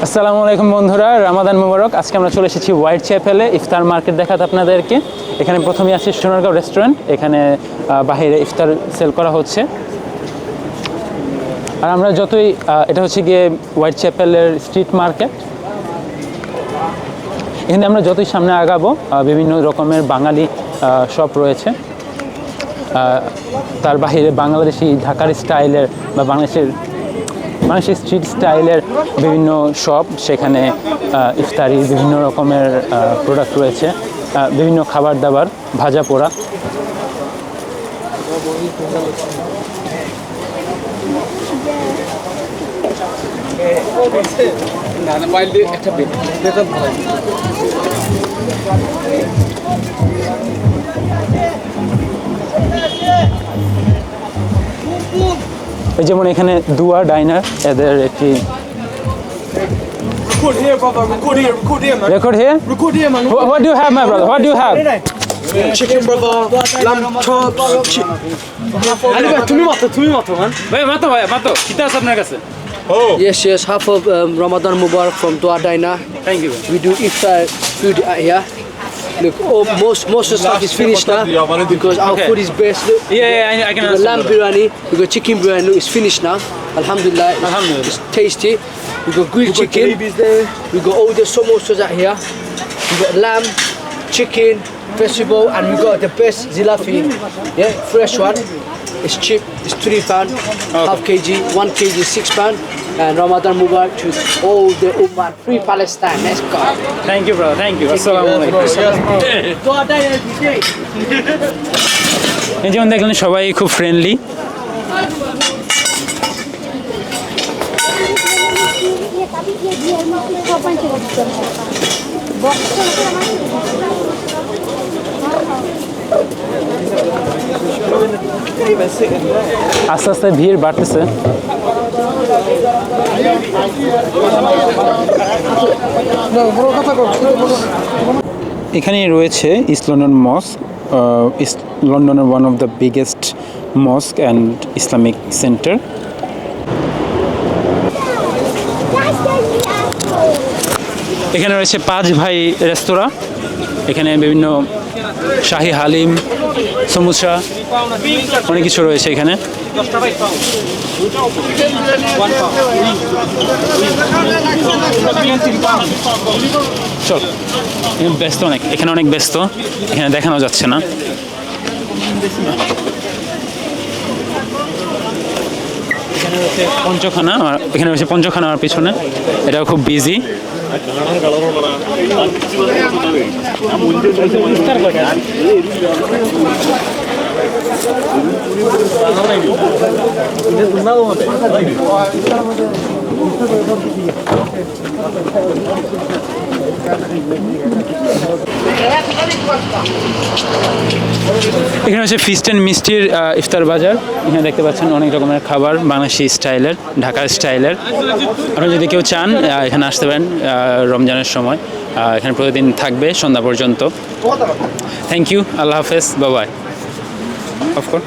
আসসালামু আলাইকুম বন্ধুরা, রামাদান মুবারক। আজকে আমরা চলে এসেছি হোয়াইট চ্যাপেলে ইফতার মার্কেট দেখাতে আপনাদেরকে। এখানে প্রথমেই আছে সোনারগাঁও রেস্টুরেন্ট। এখানে বাইরে ইফতার সেল করা হচ্ছে। আর আমরা যতই এটা হচ্ছে গিয়ে হোয়াইট চ্যাপেলের স্ট্রিট মার্কেট। এখানে আমরা যতই সামনে আগাবো বিভিন্ন রকমের বাঙালি শপ রয়েছে। তার বাইরে বাংলাদেশি ঢাকার স্টাইলের বা বাংলাদেশের স্ট্রিট স্টাইলের বিভিন্ন শপ, সেখানে ইফতারি বিভিন্ন রকমের প্রোডাক্ট রয়েছে, বিভিন্ন খাবার দাবার, ভাজা পোড়া। এই যেমন এখানে দুয়া ডাইনার, এদের একটি Record here, brother. Record here, man. record here. Record here, man. What do you have, my brother? What do you have? Chicken, brother. Lamb chops. তুমি মাতো, man. ভাই মাতো কিতা আছে আপনার কাছে? Yes, half of Ramadan Mubarak from Dua Diner. Thank you. We do iftar food here. Look, most of the stuff is finished now because our Okay. food is best. Look, Yeah, I can we got understand. lamb biryani, we got chicken biryani. Look, it's finished now. Alhamdulillah, Alhamdulillah. it's tasty. We got grilled chicken. We got all the samosas out here. We got lamb, chicken, vegetable, and we got the best zilafi. Yeah, fresh one. It's cheap. It's £3, half kg, 1 kg, £6. And Ramadan Mubarak to all the Ummah, free Palestine. Let's go. Thank you, brother. Thank you. Assalamu alaikum. Dua Diner every day. এই যেমন দেখলেন সবাই খুব friendly. আস্তে আস্তে ভিড় বাড়তেছে। এখানে রয়েছে ইস্ট লন্ডন মস্ক, ইস্ট লন্ডনের one of the biggest মস্ক and Islamic centre. এখানে রয়েছে পাঁচ ভাই রেস্তোরাঁ। এখানে বিভিন্ন শাহি হালিম, সমুসা, অনেক কিছু রয়েছে এখানে। চল, ব্যস্ত অনেক, এখানে অনেক ব্যস্ত, এখানে দেখানো যাচ্ছে না। এখানে রয়েছে পঞ্চখানা, এখানে রয়েছে পঞ্চখানা আমার পিছনে, এটাও খুব বিজি। এখানে হচ্ছে ফিস্ট অ্যান্ড মিষ্টির ইফতার বাজার। এখানে দেখতে পাচ্ছেন অনেক রকমের খাবার, বাংলাদেশি স্টাইলের, ঢাকা স্টাইলের। আপনারা যদি কেউ চান এখানে আসতে পারেন রমজানের সময়। এখানে প্রতিদিন থাকবে সন্ধ্যা পর্যন্ত। থ্যাংক ইউ, আল্লাহ হাফেজ, বাই বাই। অফকোর্স।